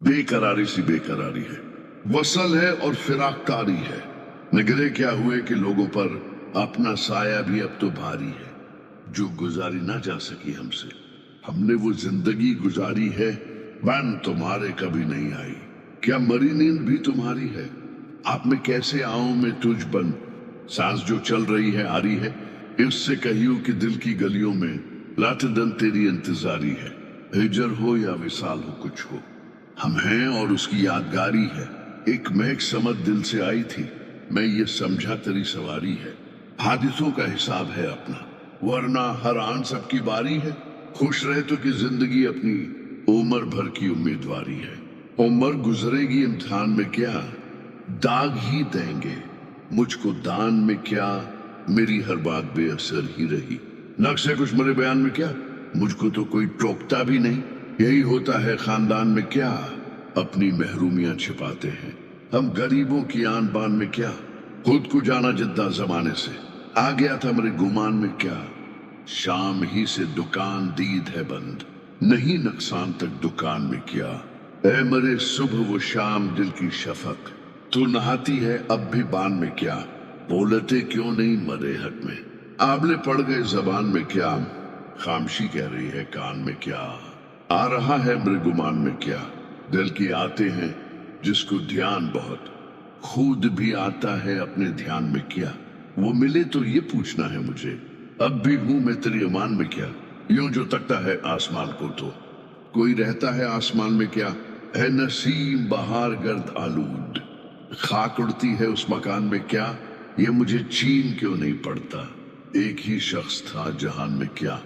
बेकरारी सी बेकरारी है, वसल है और फिराककारी है। निगरे क्या हुए कि लोगों पर अपना साया भी अब तो भारी है, जो गुजारी ना जा सकी हमसे। हमने वो जिंदगी गुजारी है, बैन तुम्हारे कभी नहीं आई। क्या मरी नींद भी तुम्हारी है? आप में कैसे आऊं मैं तुझ बन, सांस जो चल रही है आ रही है। इससे कहियो कि दिल की गलियों में लात दन तेरी इंतजारी है। हिजर हो या विसाल हो कुछ हो, हम हैं और उसकी यादगारी है। एक महक समझ दिल से आई थी, मैं ये समझा तेरी सवारी है। हादिसों का हिसाब है अपना, वरना हर आन सबकी बारी है। खुश रहे तो कि जिंदगी अपनी उम्र भर की उम्मीदवारी है। उम्र गुजरेगी इम्तिहान में क्या, दाग ही देंगे मुझको दान में क्या। मेरी हर बात बेअसर ही रही, नक्शे कुछ मेरे बयान में क्या। मुझको तो कोई टोकता भी नहीं, यही होता है खानदान में क्या। अपनी महरूमियां छिपाते हैं हम गरीबों की आन बान में क्या। खुद को जाना जितना जमाने से आ गया था मेरे गुमान में क्या। शाम ही से दुकान दीद है बंद, नहीं नुकसान तक दुकान में क्या। ऐ मरे सुबह वो शाम दिल की शफक, तू नहाती है अब भी बान में क्या। बोलते क्यों नहीं मरे हक में, आबले पड़ गए जबान में क्या। खामशी कह रही है कान में क्या, आ रहा है मृगुमान में क्या। दिल की आते हैं जिसको ध्यान बहुत, खुद भी आता है अपने ध्यान में क्या। वो मिले तो ये पूछना है मुझे, अब भी हूं मैं तेरी अमान में क्या। यूं जो तकता है आसमान को तो कोई रहता है आसमान में क्या। है नसीम बहार गर्द आलूद, खाक उड़ती है उस मकान में क्या। ये मुझे चीन क्यों नहीं पड़ता, एक ही शख्स था जहान में क्या।